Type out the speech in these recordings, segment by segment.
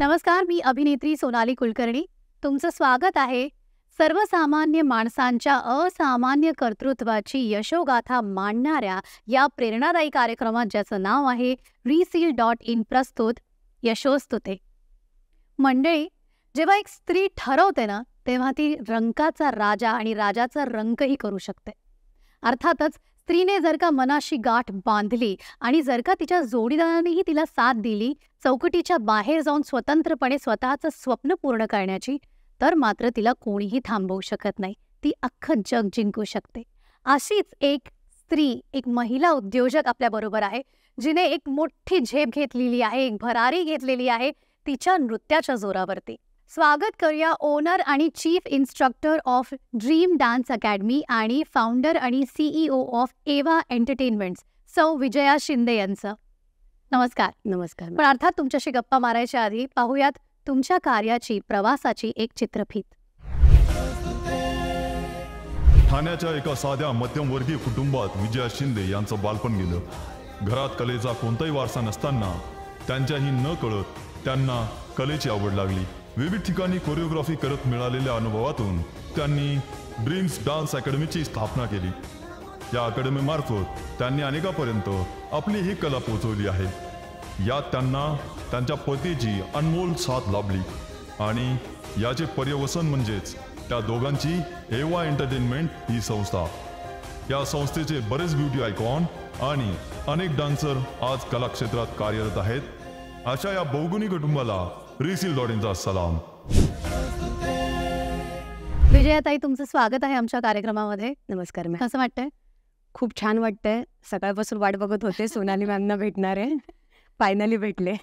नमस्कार, मी अभिनेत्री सोनाली कुलकर्णी. तुमचं स्वागत आहे. सर्वसामान्य माणसांच्या असामान्य कर्तृत्वाची यशोगाथा मांडणाऱ्या या प्रेरणादायी कार्यक्रमात, ज्याचं नाव आहे reseal.in प्रस्तुत यशोस्तुते. मंडळी, जेव्हा एक स्त्री ठरवते ना, तेव्हा ती रंकाचा राजा आणि राजाचा रंकही करू शकते. अर्थातच स्त्रीने जर का मनाशी गाठ बांधली आणि जर का तिच्या जोडीदारानेही तिला साथ दिली चौकटीच्या बाहेर जाऊन स्वतंत्रपणे स्वतःचं स्वप्न पूर्ण करण्याची, तर मात्र तिला कोणीही थांबवू शकत नाही. ती अख्खं जग जिंकू शकते. अशीच एक स्त्री, एक महिला उद्योजक आपल्याबरोबर आहे, जिने एक मोठी झेप घेतलेली आहे, एक भरारी घेतलेली आहे तिच्या नृत्याच्या जोरावरती. स्वागत करूया ओनर आणि chief instructor of dream dance academy आणि फाउंडर आणि CEO ऑफ एवा एंटरटेनमेंट्स सौ विजया शिंदे यांचं. नमस्कार. नमस्कार. पण अर्थात तुमच्याशी गप्पा मारायच्या आधी पाहूयात तुमच्या कार्याची, प्रवासाची एक चित्रफीत. ठाण्याच्या एका साध्या मध्यमवर्गीय कुटुंबात विजया शिंदे यांचं बालपण गेलं. घरात कलेचा कोणताही वारसा नसताना त्यांच्याही न कळत त्यांना कलेची आवड लागली. विविध ठिकाणी कोरिओग्राफी करत मिळालेल्या अनुभवातून त्यांनी ड्रीम्स डान्स अकॅडमीची स्थापना केली. या अकॅडमीमार्फत त्यांनी अनेकापर्यंत आपली ही कला पोहोचवली आहे. यात त्यांना त्यांच्या पतीची अनमोल साथ लाभली आणि याचे पर्यवसन म्हणजेच त्या दोघांची एवा एंटरटेनमेंट ही संस्था. या संस्थेचे बरेच ब्युटी आयकॉन आणि अनेक डान्सर आज कला क्षेत्रात कार्यरत आहेत. अशा या बहुगुणी कुटुंबाला reseal.inचा सलाम. विजयाताई, तुमचं स्वागत आहे आमच्या कार्यक्रमामध्ये. नमस्कार मॅम. कसं वाटतंय? खूप छान वाटतंय. सकाळपासून वाट बघत होते सोनाली मॅमना भेटणार आहे. फायनली भेटले.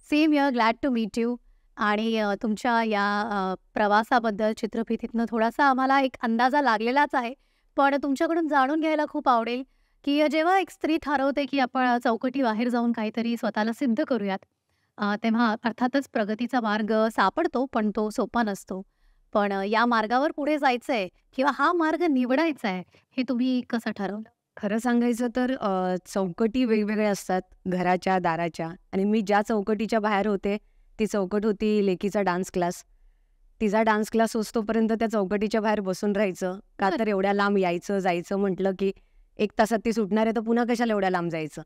Same here, glad to meet you. आणि तुमच्या या प्रवासाबद्दल चित्रफितीतनं थोडासा आम्हाला एक अंदाजा लागलेलाच आहे, पण तुमच्याकडून जाणून घ्यायला खूप आवडेल की जेव्हा एक स्त्री ठरवते की आपण चौकटी बाहेर जाऊन काहीतरी स्वतःला सिद्ध करूयात, तेव्हा अर्थातच प्रगतीचा मार्ग सापडतो, पण तो सोपा नसतो. पण या मार्गावर पुढे जायचंय किंवा हा मार्ग निवडायचा आहे, हे तुम्ही कसं ठरवलं? खरं सांगायचं तर चौकटी वेगवेगळ्या असतात घराच्या, दाराच्या. आणि मी ज्या चौकटीच्या बाहेर होते ती चौकट होती लेकीचा डान्स क्लास. तिचा डान्स क्लास असतोपर्यंत त्या चौकटीच्या बाहेर बसून राहायचं. का तर एवढ्या लांब यायचं जायचं म्हटलं की 1 तासात ती सुटणार आहे, तर पुन्हा कशाला एवढ्या लांब जायचं.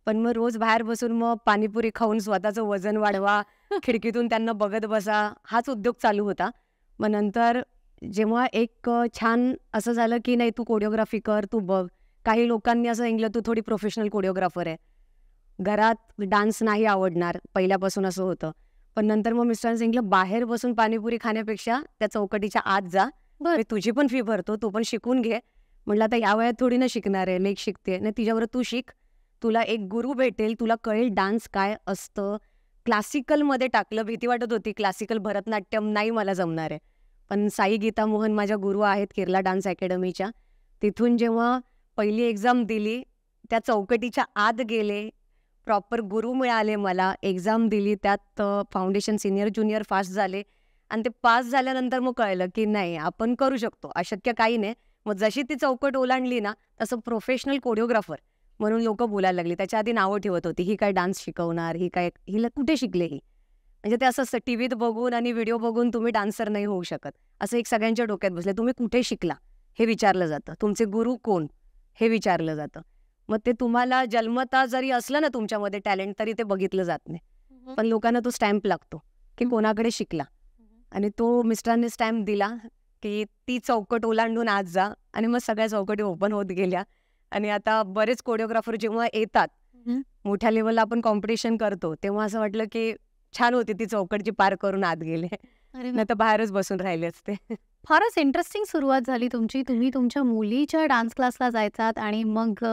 पण मग रोज बाहेर बसून मग पाणीपुरी खाऊन स्वतःचं वजन वाढवा, खिडकीतून त्यांना बघत बसा, हाच उद्योग चालू होता. मग नंतर जेव्हा एक छान असं झालं की नाही, तू कोरिओग्राफी कर, तू बघ. काही लोकांनी असं सांगितलं, तू थोडी प्रोफेशनल कोरिओग्राफर आहे, घरात डान्स नाही आवडणार, पहिल्यापासून असं होतं. पण नंतर मग मिस्टरांनी सांगितलं, बाहेर बसून पाणीपुरी खाण्यापेक्षा त्या चौकटीच्या आत जा, मी तुझी पण फी भरतो, तू पण शिकून घे. म्हटलं आता या वयात थोडी ना शिकणार आहे, लेक शिकते नाही, तिच्यावर तू शिक, तुला एक गुरु भेटेल, तुला कळेल डान्स काय असतं. क्लासिकलमध्ये टाकलं. भीती वाटत होती, क्लासिकल भरतनाट्यम नाही मला जमणार आहे. पण साई गीता मोहन माझ्या गुरु आहेत केरला डान्स अकॅडमीच्या. तिथून जेव्हा पहिली एक्झाम दिली, त्या चौकटीच्या आत गेले, प्रॉपर गुरु मिळाले मला, एक्झाम दिली, त्यात फाउंडेशन सिनियर ज्युनियर फास्ट झाले. आणि ते पास झाल्यानंतर मग कळलं की नाही, आपण करू शकतो, अशक्य काही नाही. मग जशी ती चौकट ओलांडली ना, तसं प्रोफेशनल कोरिओग्राफर म्हणून लोक बोलायला लागली. त्याच्या आधी नावं ठेवत होती, ही काय डान्स शिकवणार, ही काय, हिला कुठे शिकले ही. म्हणजे ते असं टीव्हीत बघून आणि व्हिडिओ बघून तुम्ही डान्सर नाही होऊ शकत, असं एक सगळ्यांच्या डोक्यात बसले. तुम्ही कुठे शिकला हे विचारलं जातं, तुमचे गुरु कोण हे विचारलं जातं. मग ते तुम्हाला जन्मता जरी असलं ना तुमच्यामध्ये टॅलेंट, तरी ते बघितलं जात नाही. पण लोकांना तो स्टॅम्प लागतो की कोणाकडे शिकला. आणि तो मिस्टरांनी स्टॅम्प दिला की ती चौकट ओलांडून आज जा. आणि मग सगळ्या चौकटी ओपन होत गेल्या. आणि आता बरेच कोरिओग्राफर जेव्हा येतात, मोठ्या लेवलला आपण कॉम्पिटिशन करतो, तेव्हा असं वाटलं की छान होती ती चौकटची पार करून आत गेले, नाही तर बाहेरच बसून राहिले असते. फारच इंटरेस्टिंग सुरुवात झाली तुमची. तुम्ही तुमच्या मुलीच्या डान्स क्लासला जायचात आणि मग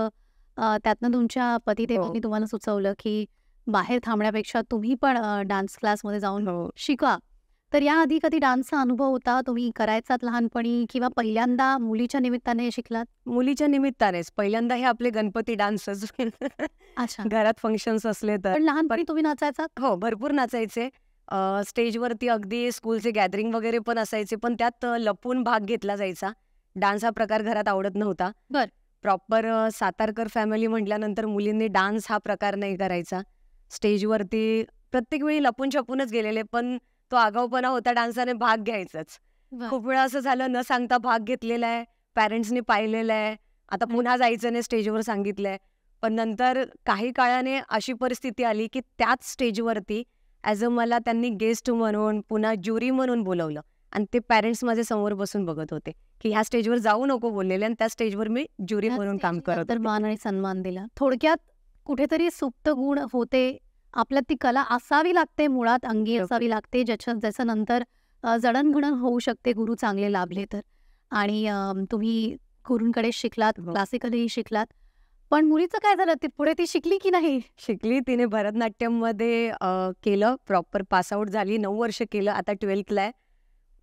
त्यातनं तुमच्या पतिदेवांनी तुम्हाला सुचवलं की बाहेर थांबण्यापेक्षा तुम्ही पण डान्स क्लासमध्ये जाऊन शिका. तर याआधी कधी डान्सचा अनुभव होता, तुम्ही करायचात लहानपणी, किंवा पहिल्यांदा मुलीच्या निमित्ताने शिकलात? मुलीच्या निमित्तानेच पहिल्यांदा हे आपले गणपती डान्सच. अच्छा. घरात फंक्शन्स असले तर. पण लहानपणी तुम्ही नाचायचात? हो, भरपूर नाचायचे. स्टेजवरती अगदी स्कूलचे गॅदरिंग वगैरे पण असायचे, पण त्यात लपून भाग घेतला जायचा. डान्स हा प्रकार घरात आवडत नव्हता. प्रॉपर सातारकर फॅमिली म्हटल्यानंतर मुलींनी डान्स हा प्रकार नाही करायचा. स्टेजवरती प्रत्येक वेळी लपून छपूनच गेलेले, पण तो आगाऊपणा होता, डान्सने भाग घ्यायचाच. वा. खूप वेळा असं झालं, न सांगता भाग घेतलेला आहे, पॅरेंट्सनी पाहिलेलं आहे, आता पुन्हा जायचं नाही स्टेजवर सांगितलंय. पण नंतर काही काळाने अशी परिस्थिती आली की त्याच स्टेजवरती ॲज अ मला त्यांनी गेस्ट म्हणून पुन्हा ज्युरी म्हणून बोलवलं आणि ते पॅरेंट्स माझे समोर बसून बघत होते की ह्या स्टेजवर जाऊ नको बोललेले आणि त्या स्टेजवर मी ज्युरी म्हणून काम करत तर होते. मान आणि सन्मान दिला. थोडक्यात कुठेतरी सुप्त गुण होते, आपल्यात ती कला असावी लागते, मुळात अंगी असावी लागते, ज्याचं नंतर जडणघडण होऊ शकते गुरु चांगले लाभले तर. आणि तुम्ही गुरूंकडे शिकलात, हो. क्लासिकलही शिकलात. पण मुलीचं काय झालं, ती पुढे ती शिकली की नाही? शिकली तिने भरतनाट्यममध्ये केलं, प्रॉपर पासआउट झाली, 9 वर्ष केलं, आता 12thला आहे.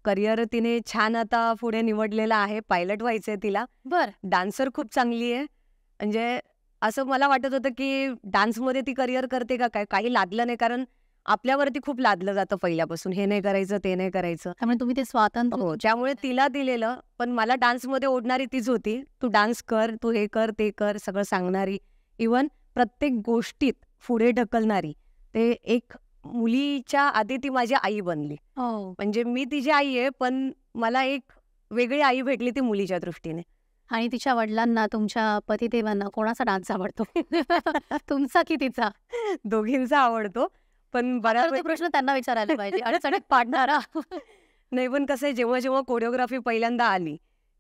करिअर तिने छान आता पुढे निवडलेलं आहे, पायलट व्हायचंय तिला. बर. डान्सर खूप चांगली आहे. म्हणजे असं मला वाटत होतं की डान्समध्ये ती करिअर करते का काय, काही लादलं नाही, कारण आपल्यावरती खूप लादलं जातं पहिल्यापासून, हे नाही करायचं, ते नाही करायचं. त्यामुळे तुम्ही ते स्वातंत्र्य हो, त्यामुळे तिला दिलेलं. पण मला डान्समध्ये ओढणारी तीच होती. तू डान्स कर, तू हे कर, ते कर, सगळं सांगणारी. इवन प्रत्येक गोष्टीत पुढे ढकलणारी. ते एक मुलीच्या आधी ती माझी आई बनली. हो. म्हणजे मी तिची आई आहे, पण मला एक वेगळी आई भेटली ती मुलीच्या दृष्टीने. आणि तिच्या वडिलांना, तुमच्या पतिदेवांना कोणाचा डान्स आवडतो? तुमचा की तिचा? दोघींचा आवडतो. पण तर तो बऱ्यापैकी प्रश्न त्यांना विचारायला पाहिजे. अडचणीत पाडणारा. नाही, पण कसं आहे, जेव्हा जेव्हा कोरिओग्राफी पहिल्यांदा आली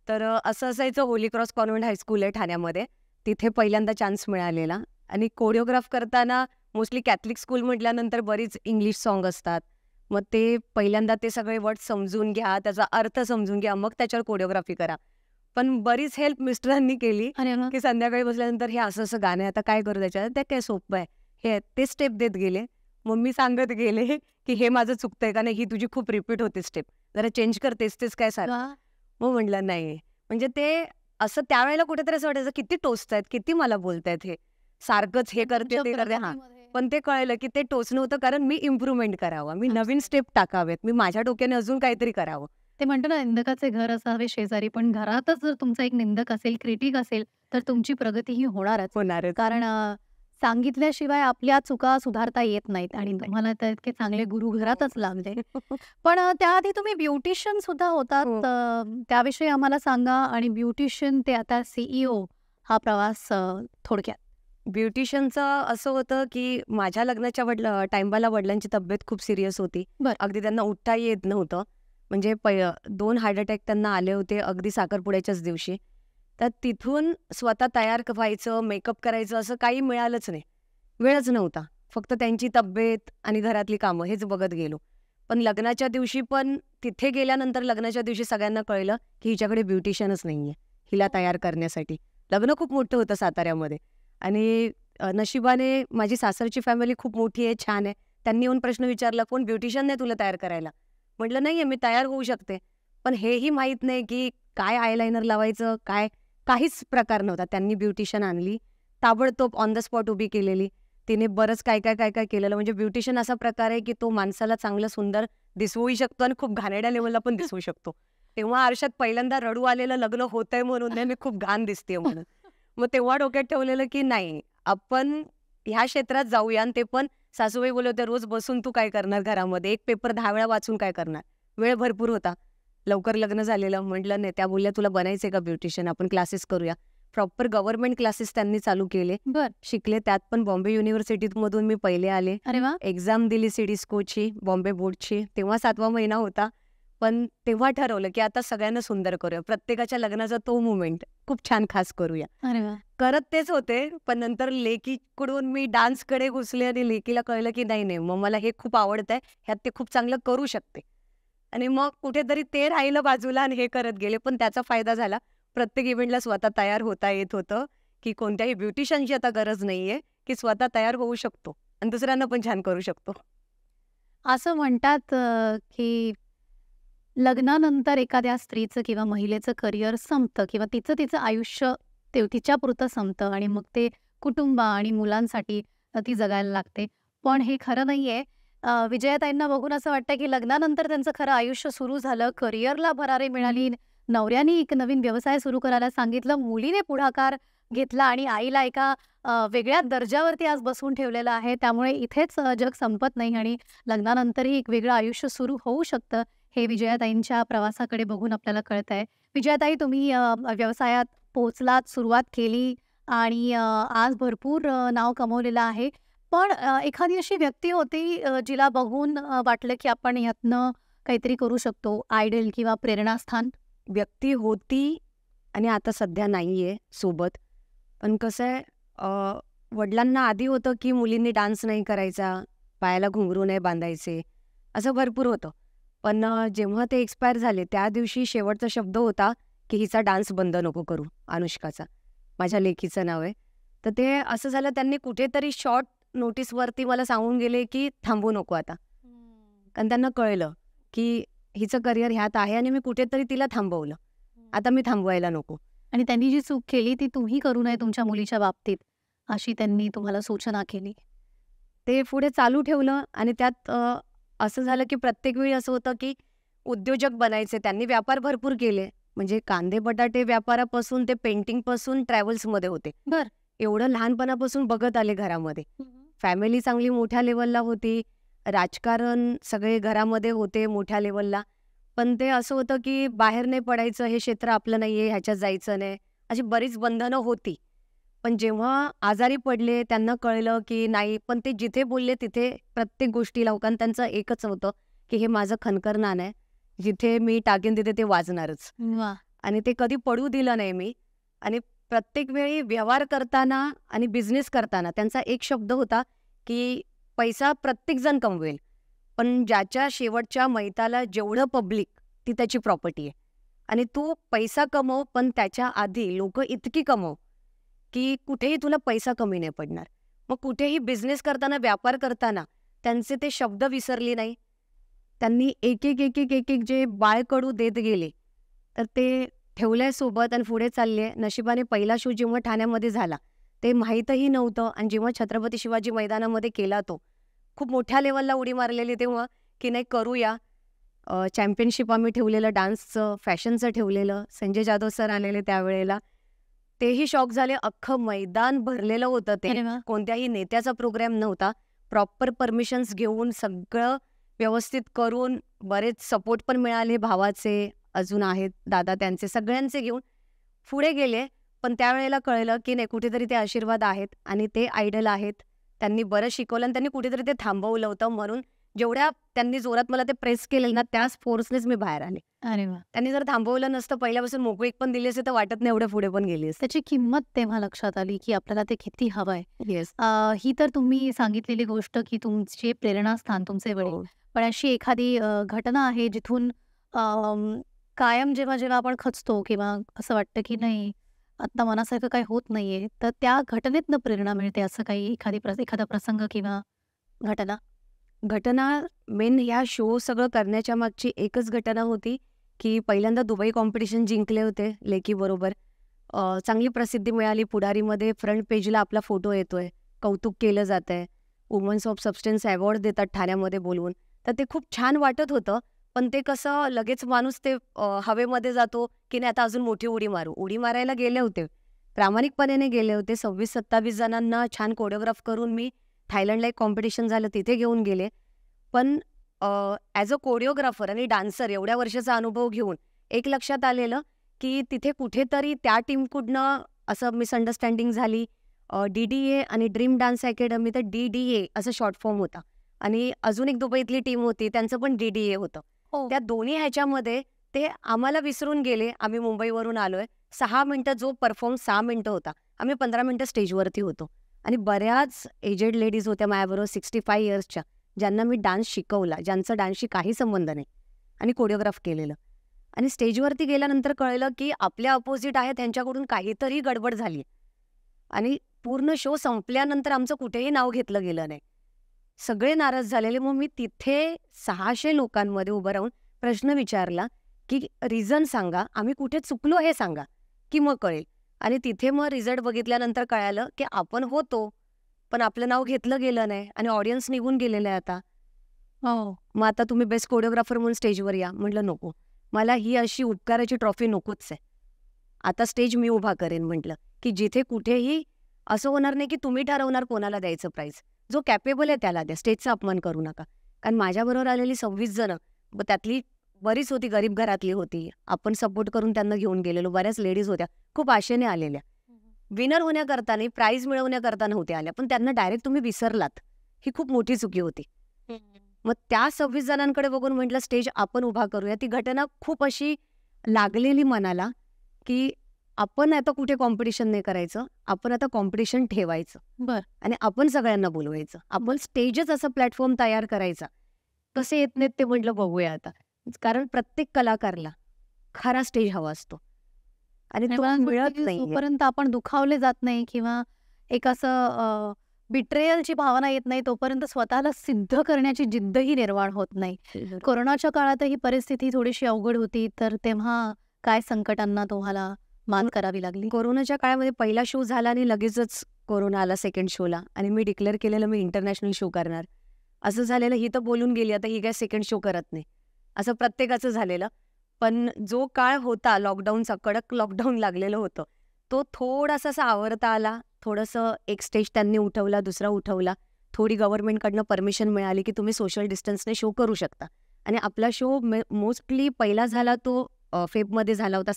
तर असं असायचं, होली क्रॉस कॉन्व्हेंट हायस्कूल आहे ठाण्यामध्ये, तिथे पहिल्यांदा चान्स मिळालेला. आणि कोरिओग्राफ करताना मोस्टली कॅथलिक स्कूल म्हटल्यानंतर बरीच इंग्लिश सॉन्ग असतात. मग ते पहिल्यांदा ते सगळे वर्ड समजून घ्या, त्याचा अर्थ समजून घ्या, मग त्याच्यावर कोरिओग्राफी करा. पण बरीच हेल्प मिस्टरांनी केली अरे वा. की संध्याकाळी बसल्यानंतर हे असं असं गाणं आहे, आता काय करू त्याच्यात, ते काय सोपं आहे, हे ते स्टेप देत गेले. मग मी सांगत गेले की हे माझं चुकतंय का नाही, ही तुझी खूप रिपीट होते स्टेप, जरा चेंज करतेस तेच काय सारखं. वा. मग म्हटलं नाही, म्हणजे ते असं त्यावेळेला कुठेतरी असं वाटायचं किती टोचतायत, किती मला बोलतायत, हे सारखंच हे करते ते तुमच्या करते. हां, प्रकृतीमध्ये. पण ते कळलं की ते टोचणं होतं, कारण मी इम्प्रूव्हमेंट करावं, मी नवीन स्टेप टाकावेत, मी माझ्या डोक्याने अजून काहीतरी करावं. ते म्हणतो ना, निंदकाचे घर असावे शेजारी, पण घरातच जर तुमचा एक निंदक असेल, क्रिटिक असेल, तर तुमची प्रगती ही होणारच. होणारच. कारण सांगितल्याशिवाय आपल्या चुका सुधारता येत नाहीत आणि नाही. तुम्हाला तर इतके चांगले गुरु घरातच लाभले. पण त्याआधी तुम्ही ब्युटिशियन सुद्धा होतात. हो. त्याविषयी आम्हाला सांगा. आणि ब्युटिशियन ते आता CEO हा प्रवास थोडक्यात. ब्युटिशियनचं असं होतं की माझ्या लग्नाच्या टाइमला वडिलांची तब्येत खूप सिरियस होती. बरं. अगदी त्यांना उठता येत नव्हतं. म्हणजे 2 हार्ट अटॅक त्यांना आले होते अगदी साखरपुड्याच्याच दिवशी. तर तिथून स्वतः तयार व्हायचं, मेकअप करायचं असं काही मिळालंच नाही. वेळच नव्हता. फक्त त्यांची तब्येत आणि घरातली कामं हेच बघत गेलो. पण लग्नाच्या दिवशी पण तिथे गेल्यानंतर लग्नाच्या दिवशी सगळ्यांना कळलं की हिच्याकडे ब्युटिशियनच नाहीये हिला तयार करण्यासाठी. लग्न खूप मोठं होतं साताऱ्यामध्ये. आणि नशिबाने माझी सासरची फॅमिली खूप मोठी आहे, छान आहे. त्यांनी येऊन प्रश्न विचारला, कोण ब्युटिशियन नाही तुला तयार करायला? म्हटलं नाहीये, मी तयार होऊ शकते. पण हेही माहीत नाही की काय आयलाइनर लावायचं, काय काहीच प्रकार नव्हता. त्यांनी ब्युटिशियन आणली, ताबडतोब ऑन द स्पॉट उभी केलेली. तिने बरंच काय काय काय काय केलेलं. म्हणजे ब्युटिशियन असा प्रकार आहे की तो माणसाला चांगलं सुंदर दिसवूही शकतो आणि खूप घाणेरड्या लेवलला पण दिसवू शकतो. तेव्हा आरशात पहिल्यांदा रडू आलेलं लग्न होतंय म्हणून नाही, मी खूप घाण दिसतेय म्हणून. मग तेव्हा डोक्यात ठेवलेलं की नाही, आपण ह्या क्षेत्रात जाऊया. आणि ते पण सासूबाई बोलले होते, रोज बसून तू काय करणार घरामध्ये, एक पेपर 10 वेळा वाचून काय करणार. वेळ भरपूर होता, लवकर लग्न झालेलं. म्हटलं नाही. त्या बोलल्या तुला बनायचंय का ब्युटिशियन, आपण क्लासेस करूया. प्रॉपर गव्हर्नमेंट क्लासेस त्यांनी चालू केले, बर. शिकले. त्यात पण बॉम्बे युनिव्हर्सिटीमधून मी पहिले आले. अरे वा. एक्झाम दिली सिडीस्कोची, बॉम्बे बोर्डची. तेव्हा 7वा महिना होता. पण तेव्हा ठरवलं की आता सगळ्यांना सुंदर करूया, प्रत्येकाच्या लग्नाचा तो मुमेंट खूप छान खास करूया. अरे वा. करत तेच होते. पण नंतर लेकीकडून मी डान्सकडे घुसले आणि लेकीला कळलं की नाही नाही, मग मला हे खूप आवडतंय, ह्यात ते खूप चांगलं करू शकते. आणि मग कुठेतरी ते राहिलं बाजूला आणि हे करत गेले. पण त्याचा फायदा झाला, प्रत्येक इव्हेंटला स्वतः तयार होता येत होतं की कोणत्याही ब्युटिशियनची आता गरज नाहीये, की स्वतः तयार होऊ शकतो आणि दुसऱ्यांना पण छान करू शकतो. असं म्हणतात की लग्नानंतर एखाद्या स्त्रीचं किंवा महिलेचं करिअर संपतं किंवा तिचं आयुष्य तिच्यापुरतं संपतं आणि मग ते कुटुंब आणि मुलांसाठी ती जगायला लागते. पण हे खरं नाहीये. विजयाताईंना बघून असं वाटतं की लग्नानंतर त्यांचं खरं आयुष्य सुरू झालं, करिअरला भरारी मिळाली, नवऱ्याने एक नवीन व्यवसाय सुरू करायला सांगितलं, मुलीने पुढाकार घेतला आणि आईला एका वेगळ्या दर्जावरती आज बसवून ठेवलेलं आहे. त्यामुळे इथेच जग संपत नाही आणि लग्नानंतरही एक वेगळं आयुष्य सुरू होऊ शकतं, हे विजयाताईंच्या प्रवासाकडे बघून आपल्याला कळतंय. विजयाताई, तुम्ही व्यवसायात पोहोचलात, सुरुवात केली आणि आज भरपूर नाव कमवलेलं आहे. पण एखादी अशी व्यक्ती होती जिला बघून वाटलं की आपण ह्यातनं काहीतरी करू शकतो, आयडल किंवा प्रेरणास्थान? व्यक्ती होती आणि आता सध्या नाहीये सोबत. पण कसं आहे, वडिलांना आधी होतं की मुलींनी डान्स नाही करायचा, पायाला घुंगरू नाही बांधायचे, असं भरपूर होतं. पण जेव्हा ते एक्सपायर झाले त्या दिवशी शेवटचा शब्द होता की हिचा डान्स बंद नको करू, अनुष्काचा. माझ्या लेकीचं नाव आहे. तर ते असं झालं, त्यांनी कुठेतरी शॉर्ट नोटीसवरती मला सांगून गेले की थांबू नको आता. कारण त्यांना कळलं की हिचं करिअर ह्यात आहे आणि मी कुठेतरी तिला थांबवलं. आता मी थांबवायला नको. आणि त्यांनी जी चूक केली ती तुम्ही करू नये तुमच्या मुलीच्या बाबतीत, अशी त्यांनी तुम्हाला सूचना केली. ते पुढे चालू ठेवलं आणि त्यात असं झालं की प्रत्येक वेळी असं होतं की उद्योजक बनायचे. त्यांनी व्यापार भरपूर केले. म्हणजे कांदे बटाटे व्यापारापासून ते पेंटिंगपासून ट्रॅव्हल्समध्ये होते. बर. एवढं लहानपणापासून बघत आले घरामध्ये. फॅमिली चांगली मोठ्या लेवलला होती. राजकारण सगळे घरामध्ये होते मोठ्या लेवलला. पण ते असं होतं की बाहेर नाही पडायचं, हे क्षेत्र आपलं नाहीये, ह्याच्यात जायचं नाही, अशी बरीच बंधनं होती. पण जेव्हा आजारी पडले त्यांना कळलं की नाही, पण ते जिथे बोलले तिथे प्रत्येक गोष्टीला कारण त्यांचं एकच होतं की हे माझं खणकर नाणं आहे, जिथे मी टाकेन तिथे ते वाजणारच. वा. आणि ते कधी पडू दिलं नाही मी. आणि प्रत्येक वेळी व्यवहार करताना आणि बिझनेस करताना त्यांचा एक शब्द होता की पैसा प्रत्येकजण कमवेल, पण ज्याच्या शेवटच्या मैताला जेवढं पब्लिक, ती त्याची प्रॉपर्टी आहे. आणि तू पैसा कमव, पण त्याच्या आधी लोक इतकी कमव की कुठेही तुला पैसा कमी नाही पडणार. मग कुठेही बिझनेस करताना, व्यापार करताना त्यांचे ते शब्द विसरले नाही. त्यांनी एक एक एक एक एक एक जे बाळकडू देत गेले, तर ते ठेवल्या सोबत आणि पुढे चालले. नशिबाने पहिला शो जेव्हा ठाण्यामध्ये झाला ते माहीतही नव्हतं. आणि जेव्हा छत्रपती शिवाजी मैदानामध्ये केला, तो खूप मोठ्या लेवलला उडी मारलेली तेव्हा की नाही करूया. चॅम्पियनशिप आम्ही ठेवलेलं, डान्सचं, फॅशनचं ठेवलेलं. संजय जाधव सर आलेले त्यावेळेला, तेही शॉक झाले. अख्खं मैदान भरलेलं होतं ते. अरे वा. कोणत्याही नेत्याचा प्रोग्राम नव्हता. प्रॉपर परमिशन्स घेऊन सगळं व्यवस्थित करून, बरेच सपोर्ट पण मिळाले भावाचे, अजून आहेत दादा त्यांचे, सगळ्यांचे घेऊन पुढे गेले. पण त्यावेळेला कळलं की नाही, कुठेतरी ते आशीर्वाद आहेत आणि ते आयडल आहेत. त्यांनी बरं शिकवलं आणि त्यांनी कुठेतरी ते थांबवलं होतं. म्हणून जेवढ्या त्यांनी जोरात मला ते प्रेस केलेलं ना, त्याच फोर्सनेच मी बाहेर आले. अरे वा. त्यांनी जर थांबवलं नसतं, पहिल्यापासून मोकळीक पण दिली असते, तर वाटत नाही एवढ्या पुढे पण गेली असते. त्याची किंमत तेव्हा लक्षात आली की आपल्याला ते किती हवंय. येस. ही तर तुम्ही सांगितलेली गोष्ट की तुमचे प्रेरणास्थान तुमचे वडील. पण अशी एखादी घटना आहे जिथून कायम जेव्हा जेव्हा आपण खचतो किंवा असं वाटतं की नाही आता मनासारखं काही होत नाहीये, तर त्या घटनेतनं प्रेरणा मिळते, असं काही एखादा प्रसंग किंवा घटना? घटना मेन ह्या शो सगळं करण्याच्या मागची एकच घटना होती की पहिल्यांदा दुबई कॉम्पिटिशन जिंकले होते लेकीबरोबर. चांगली प्रसिद्धी मिळाली. पुढारीमध्ये फ्रंट पेजला आपला फोटो येतोय, कौतुक केलं जात आहे. वुमन्स ऑफ सबस्टन्स अवॉर्ड देतात ठाण्यामध्ये बोलवून. तर ते खूप छान वाटत होतं. पण ते कसं लगेच माणूस ते हवेमध्ये जातो की नाही आता अजून मोठी उडी मारू. उडी मारायला गेले होते, प्रामाणिकपणे गेले होते. 26-27 जणांना छान कोरिओग्राफ करून मी थायलंडला एक कॉम्पिटिशन झालं तिथे घेऊन गेले. पण ॲज अ कोरिओग्राफर आणि डान्सर एवढ्या वर्षाचा अनुभव घेऊन एक लक्षात आलेलं की तिथे कुठेतरी त्या टीमकडनं असं मिसअंडरस्टँडिंग झाली. DDA आणि ड्रीम डान्स अकॅडमी, तर DDA असं शॉर्ट फॉर्म होता. आणि अजून एक दुबईतली टीम होती, त्यांचं पण DDA होतं. त्या दोन्ही ह्याच्यामध्ये ते आम्हाला विसरून गेले. आम्ही मुंबईवरून आलोय. 6 मिनिटं जो परफॉर्म 6 मिनिटं होता, आम्ही 15 मिनिटं स्टेजवरती होतो. आणि बऱ्याच एजेड लेडीज होत्या माझ्याबरोबर 65 इयर्सच्या, ज्यांना मी डान्स शिकवला, ज्यांचं डान्सशी काही संबंध नाही, आणि कोरिओग्राफ केलेलं. आणि स्टेजवरती गेल्यानंतर कळलं की आपल्या अपोजिट आहेत, त्यांच्याकडून काहीतरी गडबड झाली. आणि पूर्ण शो संपल्यानंतर आमचं कुठेही नाव घेतलं गेलं नाही. सगळे नाराज झालेले. मग मी तिथे 600 लोकांमध्ये उभं राहून प्रश्न विचारला की रिझन सांगा, आम्ही कुठे चुकलो हे सांगा, की मग कळेल. आणि तिथे मग रिझल्ट बघितल्यानंतर कळालं की आपण होतो, पण आपलं नाव घेतलं गेलं नाही आणि ऑडियन्स निघून गेलेलं आहे आता. मग आता तुम्ही बेस्ट कोरिओग्राफर म्हणून स्टेजवर या. म्हटलं नको, मला ही अशी उपकाराची ट्रॉफी नकोच आहे. आता स्टेज मी उभा करेन म्हटलं. की जिथे कुठेही असं होणार नाही की तुम्ही ठरवणार कोणाला द्यायचं प्राईज. जो कॅपेबल आहे त्याला द्या, स्टेजचा अपमान करू नका. कारण माझ्याबरोबर आलेली 26 जण, त्यातली बरीच होती गरीब घरातली होती, आपण सपोर्ट करून त्यांना घेऊन गेलेलो. बऱ्याच लेडीज होत्या, खूप आशेने आलेल्या, विनर होण्याकरता नाही, प्राईज मिळवण्याकरता नव्हत्या आल्या, पण त्यांना डायरेक्ट तुम्ही विसरलात, ही खूप मोठी चुकी होती. मग त्या 26 जणांकडे बघून म्हटलं स्टेज आपण उभा करूया. ती घटना खूप अशी लागलेली मनाला की आपण आता कुठे कॉम्पिटिशन नाही करायचं, आपण आता कॉम्पिटिशन ठेवायचं बर. आणि आपण सगळ्यांना बोलवायचं, आपण स्टेजच असं प्लॅटफॉर्म तयार करायचा. कसे येत नाहीत ते म्हटलं बघूया आता, कारण प्रत्येक कलाकारला खरा स्टेज हवा असतो आणि तो मिळत नाही. जोपर्यंत आपण दुखावले जात नाही किंवा एक असं बिट्रेयलची भावना येत नाही तोपर्यंत स्वतःला सिद्ध करण्याची जिद्दही निर्माण होत नाही. कोरोनाच्या काळात ही परिस्थिती थोडीशी अवघड होती, तर तेव्हा काय संकटांना तुम्हाला मात करावी लागली? कोरोनाच्या काळामध्ये पहिला शो झाला आणि लगेचच कोरोना आला सेकंड शोला, आणि मी डिक्लेअर केलेलं मी इंटरनॅशनल शो करणार. असं झालेलं, ही तर बोलून गेली आता ही काय सेकंड शो करत नाही, असं प्रत्येकाचं झालेलं. पण जो काळ होता लॉकडाऊनचा, कडक लॉकडाऊन लागलेलं होतं, तो थोडासा असा आवरता आला. थोडंसं एक स्टेज त्यांनी उठवला, दुसरा उठवला, थोडी गव्हर्नमेंटकडनं परमिशन मिळाली की तुम्ही सोशल डिस्टन्सने शो करू शकता. आणि आपला शो मोस्टली पहिला झाला तो फेबमध्ये झाला होता,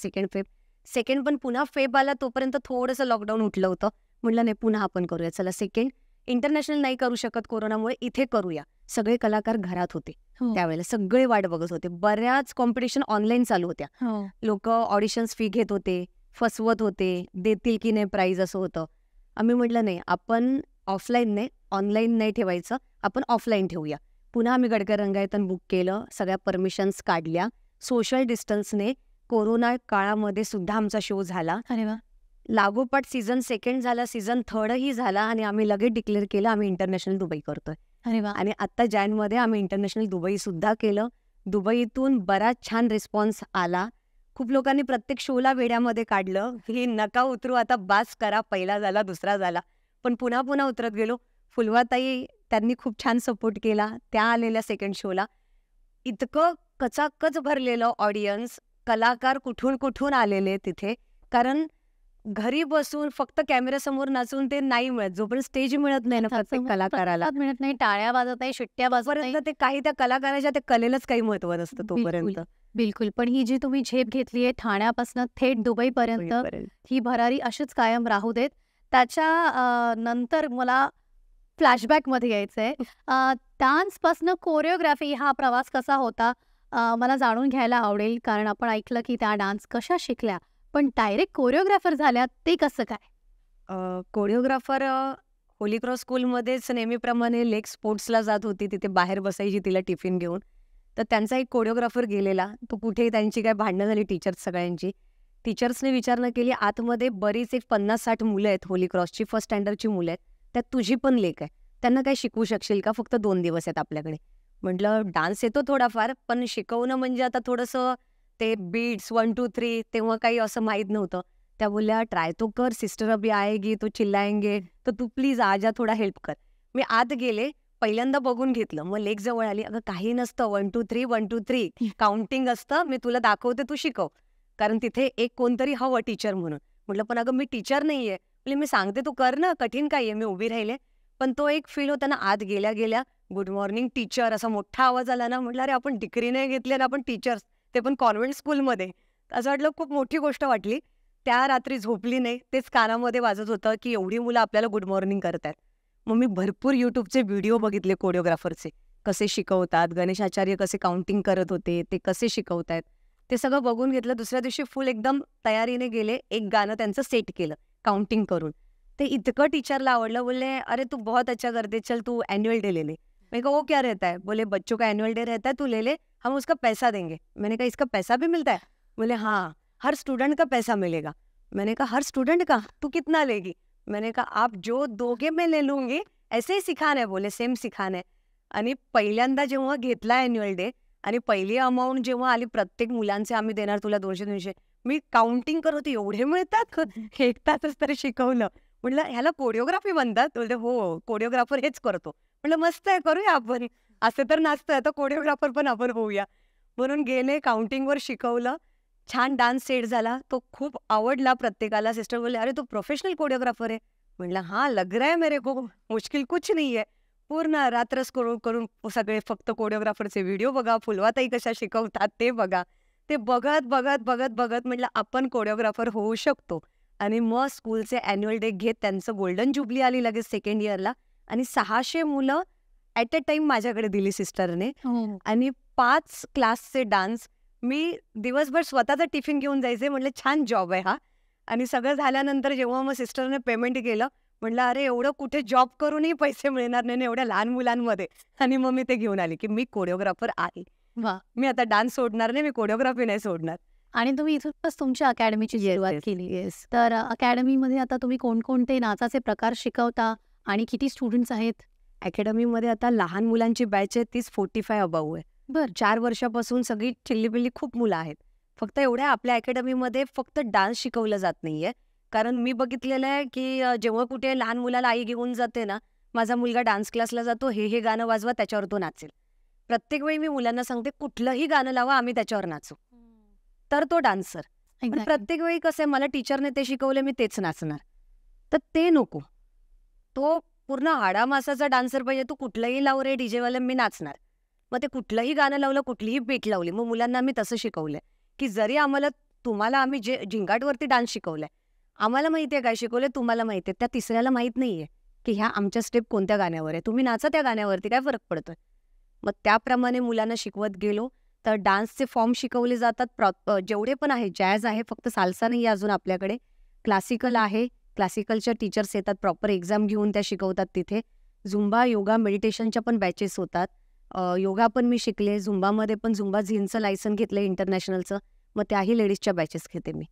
सेकंड पण पुन्हा फेब आला, तोपर्यंत थोडंसं लॉकडाऊन उठलं होतं. म्हटलं नाही पुन्हा आपण करूया, चला सेकंड इंटरनॅशनल नाही करू शकत कोरोनामुळे, इथे करूया. सगळे कलाकार घरात होते त्यावेळेला, सगळे वाट बघत होते. बऱ्याच कॉम्पिटिशन ऑनलाईन चालू होत्या, लोक ऑडिशन्स फी घेत होते, फसवत होते, देतील की नाही प्राईज, असं होतं. आम्ही म्हटलं नाही, आपण ऑफलाईन नाही, ऑनलाईन नाही ठेवायचं, आपण ऑफलाईन ठेवूया. पुन्हा आम्ही गडकरी रंगायतन बुक केलं, सगळ्या परमिशन्स काढल्या, सोशल डिस्टन्सने. कोरोना काळामध्ये सुद्धा आमचा शो झाला. अरे वा. लागोपाठ सीझन सेकंड झाला, सीझन थर्डही झाला, आणि आम्ही लगेच डिक्लेअर केलं आम्ही इंटरनॅशनल दुबई करतोय. अरे वा. आणि आता जॅनमध्ये आम्ही इंटरनॅशनल दुबई सुद्धा केलं. दुबईतून बराच छान रिस्पॉन्स आला. खूप लोकांनी प्रत्येक शोला वेड्यामध्ये काढलं, ही नका उतरू आता, बास करा, पहिला झाला, दुसरा झाला, पण पुन्हा पुन्हा उतरत गेलो. फुलवाताई त्यांनी खूप छान सपोर्ट केला, त्या आलेल्या सेकंड शोला. इतकं कचाकच भरलेलं ऑडियन्स, कलाकार कुठून कुठून आलेले तिथे, कारण घरी बसून फक्त कॅमेऱ्यासमोर नाचून ते नाही मिळत, जोपर्यंत स्टेज मिळत नाही ना प्रत्येक कलाकाराला, मिळत नाही, टाळ्या वाजत नाही, शिट्ट्या वाजत नाही, ते काही त्या कलाकाराच्या त्या कलेलाच काही महत्व नसतं तोपर्यंत. बिलकुल. पण ही जी तुम्ही झेप घेतलीये ठाण्यापासून थेट दुबईपर्यंत, ही भरारी अशीच कायम राहू देत. त्याच्या नंतर मला फ्लॅशबॅकमध्ये यायचंय. डान्सपासून कोरिओग्राफी हा प्रवास कसा होता मला जाणून घ्यायला आवडेल, कारण आपण ऐकलं की त्या डान्स कशा शिकल्या, पण डायरेक्ट कोरिओग्राफर झाल्या ते कसं काय? कोरिओग्राफर होली क्रॉस स्कूलमध्येच नेहमीप्रमाणे लेग स्पोर्ट्सला जात होती, तिथे बाहेर बसायची तिला टिफिन घेऊन. तर त्यांचा एक कोरिओग्राफर गेलेला, तो कुठे त्यांची काय भांडणं झाली टीचर्स सगळ्यांची. टीचर्सने विचारणा केली, आतमध्ये बरीच एक 50-60 मुलं आहेत होली क्रॉसची, फर्स्ट स्टँडर्डची मुलं आहेत, त्यात तुझी पण लेक आहे, त्यांना काय शिकवू शकशील का? फक्त 2 दिवस आहेत आपल्याकडे. म्हटलं डान्स येतो थोडाफार, पण शिकवणं म्हणजे आता थोडंसं ते बीट्स 1 2 3 तेव्हा काही असं माहीत नव्हतं. त्या बोलल्या ट्राय तो कर, सिस्टर अभी आएगी तो चिल्लाएंगे, तर तू प्लीज आजा थोडा हेल्प कर. मी आत गेले, पहिल्यांदा बघून घेतलं, मग लेक जवळ आली, अगं काही नसतं, 1 2 3 1 2 3 काउंटिंग असतं, मी तुला दाखवते, तू शिकव, कारण तिथे एक कोणतरी हवं टीचर म्हणून. म्हटलं पण अगं मी टीचर नाहीये, म्हणजे मी सांगते तू कर ना, कठीण काय आहे, मी उभी राहिले. पण तो एक फील होता ना, आत गेल्या गेल्या गुड मॉर्निंग टीचर असा मोठा आवाज आला ना, म्हटलं अरे आपण डिग्री नाही घेतली ना, आपण टीचर्स, ते पण कॉन्व्हेंट स्कूलमध्ये. असं वाटलं, खूप मोठी गोष्ट वाटली. त्या रात्री झोपली नाही, तेच कानामध्ये वाजत होतं की एवढी मुलं आपल्याला गुड मॉर्निंग करतात. मग मी भरपूर यूट्यूबचे व्हिडिओ बघितले कोरिओग्राफरचे, कसे शिकवतात, गणेश आचार्य कसे काउंटिंग करत होते, ते कसे शिकवतात, ते सगळं बघून घेतलं. दुसऱ्या दिवशी फुल एकदम तयारीने गेले, एक गाणं त्यांचं सेट केलं काउंटिंग करून. ते इतकं टीचरला आवडलं, बोलले अरे तू बहुत अच्छा करते, चल तू एनुअल डे ले ले. मैंने कहा वो क्या रहता है? बोले बच्चों का एनुअल डे रहता है, तू ले ले, हम उसका पैसा देंगे. मैंने कहा इसका पैसा भी मिलता है? बोले हाँ, हर स्टूडेंट का पैसा मिलेगा. मैंने कहा हर स्टूडेंट का? तू कितना लेगी? मैंने कहा आप जो दोगे मैं ले लूंगी, ऐसे ही सिखाना है. बोले सेम सिखाना है. आणि पहिल्यांदा जेव्हा घेतला एन्युअल डे आणि पहिली अमाऊंट जेव्हा आली, प्रत्येक मुलांचे आम्ही देणार तुला 200-200, मी काउंटिंग करत होती, एवढे मिळतात, एक तासच तरी शिकवलं. म्हटलं ह्याला कोरिओग्राफी म्हणतात? बोलते हो, कोरिओग्राफर हेच करतो. म्हटलं मस्त आहे, करूया आपण, असं तर नाचतंय, आता कोरिओग्राफर पण आपण होऊया. म्हणून गेले, काउंटिंगवर शिकवलं, छान डान्स सेट झाला, तो खूप आवडला प्रत्येकाला. सिस्टर बोलले, "अरे, तू प्रोफेशनल कोरिओग्राफर आहे?" म्हटलं, "हां, लग रहा है मेरे को, मुश्किल कुछ नहीं है." पूर्ण रात्र स्क्रोल करून सगळे फक्त कोरिओग्राफरचे व्हिडिओ बघा, फुलवाताई कशा शिकवतात ते बघा. ते बघत, बघत, बघत, बघत म्हटलं आपण कोरिओग्राफर होऊ शकतो. आणि मग स्कूलचे ॲन्युअल डे घेत त्यांचं गोल्डन जुबली आली लगेच सेकंड इयरला आणि 600 मुलं ॲट अ टाईम माझ्याकडे दिली सिस्टरने. आणि 5 क्लासचे डान्स. मी दिवसभर स्वतःचा टिफिन घेऊन जायचे. म्हटलं छान जॉब आहे हा. आणि सगळं झाल्यानंतर जेव्हा मग सिस्टरने पेमेंट केलं, म्हटलं अरे एवढं कुठे जॉब करूनही पैसे मिळणार नाही एवढ्या लहान मुलांमध्ये. आणि मग मी ते घेऊन आले की मी कोरिओग्राफर आहे. वा. मी आता डान्स सोडणार नाही, मी कोरिओग्राफी नाही सोडणार. आणि तुम्ही इथूनच तुमच्या अकॅडमीची Yes, सुरुवात yes, केली. yes. तर अकॅडमीमध्ये आता तुम्ही कोणकोणते नाचाचे प्रकार शिकवता आणि किती स्टुडंट्स आहेत? अकॅडमीमध्ये आता लहान मुलांची बॅच आहे तीच 45 अबाऊ आहे. बरं. 4 वर्षापासून सगळी चिल्लीपिल्ली खूप मुलं आहेत. फक्त एवढ्या आपल्या अकॅडमीमध्ये फक्त डान्स शिकवलं जात नाहीये. कारण मी बघितलेलं आहे की जेव्हा कुठे लहान मुलाला आई घेऊन जाते ना, माझा मुलगा डान्स क्लासला जातो, हे गाणं वाजवा, त्याच्यावर तो नाचेल. प्रत्येक वेळी मी मुलांना सांगते कुठलंही गाणं लावा, आम्ही त्याच्यावर नाचू, तर तो डान्सर. पण Exactly. प्रत्येक वेळी कसं आहे, मला टीचरने ते शिकवले मी तेच नाचणार, तर ते नको. तो पूर्ण हाडामासाचा डान्सर पाहिजे. तू कुठलंही लाव रे डीजेवाले, मी नाचणार. मग ते कुठलंही गाणं लावलं, कुठलीही बीट लावली. मग मुलांना मी तसं शिकवलंय की जरी तुम्हाला आम्ही जे झिंगाटवरती डान्स शिकवलाय, आम्हाला माहिती आहे काय शिकवलंय, तुम्हाला माहिती आहे, त्या तिसऱ्याला माहीत नाहीये की ह्या आमच्या स्टेप कोणत्या गाण्यावर आहे. तुम्ही नाचा त्या गाण्यावरती, काय फरक पडतोय. मग त्याप्रमाणे मुलांना शिकवत गेलो. तर डान्सचे फॉर्म शिकवले जातात जेवढे पण आहे. जॅझ आहे, फक्त साल्सा नाही आहे अजून आपल्याकडे. क्लासिकल आहे, क्लासिकलच्या टीचर्स येतात, प्रॉपर एक्झाम घेऊन त्या शिकवतात तिथे. झुंबा, योगा, मेडिटेशनच्या पण बॅचेस होतात. योगा पण मी शिकले. झुंबामध्ये पण झुंबा झिनचं लायसन घेतलं इंटरनॅशनलचं. मग त्याही लेडीजच्या बॅचेस घेते मी.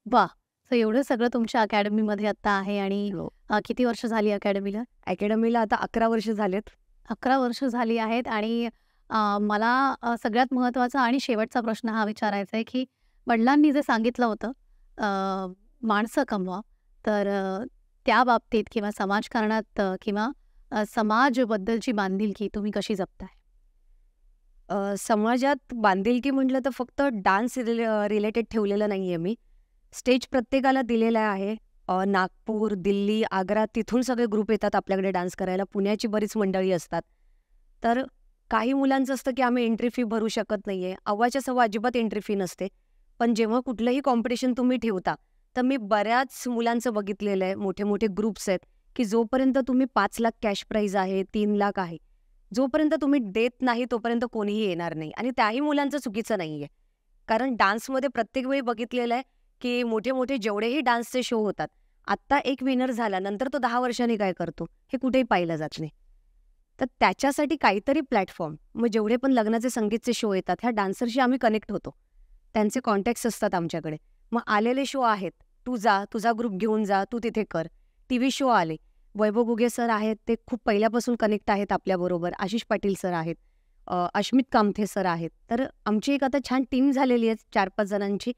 वा. सो एवढं सगळं तुमच्या अकॅडमीमध्ये आता आहे. आणि हो. किती वर्ष झाली अकॅडमीला? अकॅडमीला आता 11 वर्ष झालेत. 11 वर्ष झाली आहेत. आणि मला सगळ्यात महत्त्वाचा आणि शेवटचा प्रश्न हा विचारायचा आहे की वडिलांनी जे सांगितलं होतं माणसं कमवा, तर त्या बाबतीत किंवा समाजकारणात किंवा समाजाबद्दलची बांधिलकी तुम्ही कशी जपताय? समाजात बांधिलकी म्हटलं तर फक्त डान्स रिलेटेड ठेवलेलं नाही आहे मी. स्टेज प्रत्येकाला दिलेला आहे. नागपूर, दिल्ली, आग्रा तिथून सगळे ग्रुप येतात आपल्याकडे डान्स करायला. पुण्याची बरीच मंडळी असतात. तर काही मुलांचं असतं की आम्ही एंट्री फी भरू शकत नाही आहे. अव्वाच्या सव्वा अजिबात एंट्री फी नसते. पण जेव्हा कुठलंही कॉम्पिटिशन तुम्ही ठेवता, तर मी बऱ्याच मुलांचं बघितलेलं आहे. मोठे मोठे ग्रुप्स आहेत की जोपर्यंत तुम्ही 5 लाख कॅश प्राईज आहे, 3 लाख आहे, जोपर्यंत तुम्ही देत नाही तोपर्यंत कोणीही येणार नाही. आणि त्याही मुलांचं चुकीचं नाही आहे. कारण डान्समध्ये प्रत्येक वेळी बघितलेलं आहे की मोठे मोठे जेवढेही डान्सचे शो होतात, आत्ता एक विनर झाला, नंतर तो 10 वर्षांनी काय करतो हे कुठेही पाहिलं जात नाही. तर त्याच्यासाठी काहीतरी प्लॅटफॉर्म. मग जेवढे पण लग्नाचे संगीतचे शो येतात, ह्या डान्सरशी आम्ही कनेक्ट होतो. त्यांचे कॉन्टॅक्ट्स असतात आमच्याकडे. मग आलेले शो आहेत, तू जा, तुझा ग्रुप घेऊन जा, तू तिथे कर. TV शो आले, वैभव घुगे सर आहेत, ते खूप पहिल्यापासून कनेक्ट आहेत आपल्याबरोबर. आशिष पाटील सर आहेत, अश्मित कामथे सर आहेत. तर आमची एक आता छान टीम झालेली आहे 4-5 जणांची.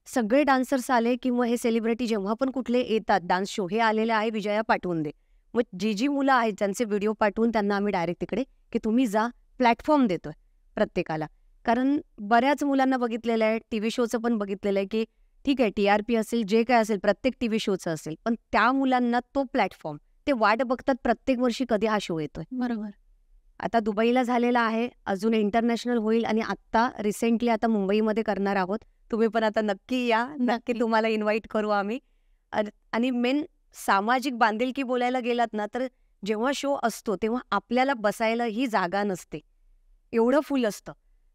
सगळे डान्सर्स आले किंवा हे सेलिब्रिटी जेव्हा पण कुठले येतात डान्स शो, हे आलेले आहे विजया पाठवून दे. मग जी मुलं आहेत त्यांचे व्हिडिओ पाठवून त्यांना आम्ही डायरेक्ट तिकडे की तुम्ही जा, प्लॅटफॉर्म देतोय प्रत्येकाला. कारण बऱ्याच मुलांना बघितलेलं आहे, TV शोचं पण बघितलेलं आहे की ठीक आहे TRP असेल, जे काय असेल, प्रत्येक TV शोचं असेल, पण त्या मुलांना तो प्लॅटफॉर्म, ते वाट बघतात प्रत्येक वर्षी कधी हा शो येतोय. बरोबर. आता दुबईला झालेला आहे, अजून इंटरनॅशनल होईल आणि आत्ता रिसेंटली आता मुंबईमध्ये करणार आहोत. तुम्ही पण आता नक्की या, नक्की तुम्हाला इन्व्हाइट करू आम्ही. आणि मेन सामाजिक बांधिलकी बोलायला गेलात ना, तर जेव्हा शो असतो तेव्हा आपल्याला बसायला ही जागा नसते, एवढं फुल असतं.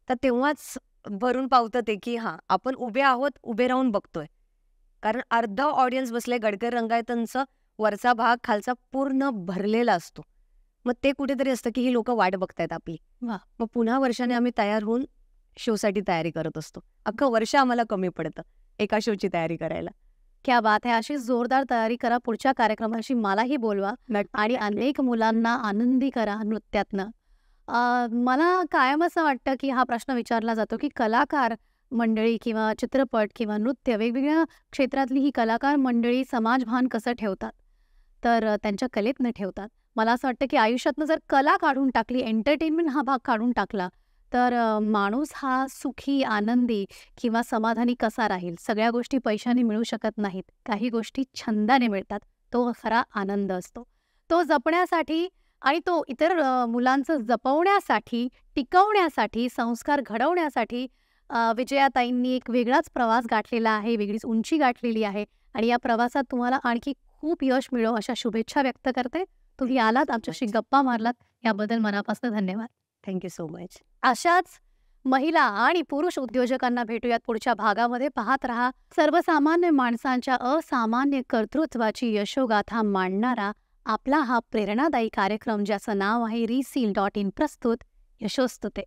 तर तेव्हाच भरून पावतं ते की हां, आपण उभे आहोत, उभे राहून बघतोय. कारण अर्धा ऑडियन्स बसलंय, गडकरी रंगायतांचं वरचा भाग खालचा पूर्ण भरलेला असतो. मग ते कुठेतरी असतं की ही लोकं वाट बघतायत आपली. वा. मग पुन्हा वर्षाने आम्ही तयार होऊन शोसाठी तयारी करत असतो. अख्खं वर्ष आम्हाला कमी पडतं एका शोची तयारी करायला. क्या बात आहे. अशी जोरदार तयारी करा. पुढच्या कार्यक्रमाशी मलाही बोलवा आणि अनेक मुलांना आनंदी करा नृत्यातनं. मला कायम असं वाटतं की हा प्रश्न विचारला जातो की कलाकार मंडळी किंवा चित्रपट किंवा नृत्य वेगवेगळ्या क्षेत्रातली ही कलाकार मंडळी समाजभान कसं ठेवतात, तर त्यांच्या कलेतनं ठेवतात. मला असं वाटतं की आयुष्यातनं जर कला काढून टाकली, एंटरटेनमेंट हा भाग काढून टाकला, तर माणूस हा सुखी, आनंदी किंवा समाधानी कसा राहील? सगळ्या गोष्टी पैशाने मिळू शकत नाहीत. काही गोष्टी छंदाने मिळतात. तो खरा आनंद असतो. तो जपण्यासाठी आणि तो इतर मुलांचं जपवण्यासाठी, टिकवण्यासाठी, संस्कार घडवण्यासाठी विजयाताईंनी एक वेगळाच प्रवास गाठलेला आहे, वेगळीच उंची गाठलेली आहे आणि या प्रवासात तुम्हाला आणखी खूप यश मिळो अशा शुभेच्छा व्यक्त करते. तुम्ही आलात, आमच्याशी गप्पा मारलात, याबद्दल मनापासून धन्यवाद. Thank you so much. अशाच महिला आणि पुरुष उद्योजकांना भेटूयात पुढच्या भागामध्ये. पाहत रहा सर्वसामान्य माणसांच्या असामान्य कर्तृत्वाची यशोगाथा मांडणारा आपला हा प्रेरणादायी कार्यक्रम, ज्याचं नाव आहे रिसील.in प्रस्तुत यशोस्तुते.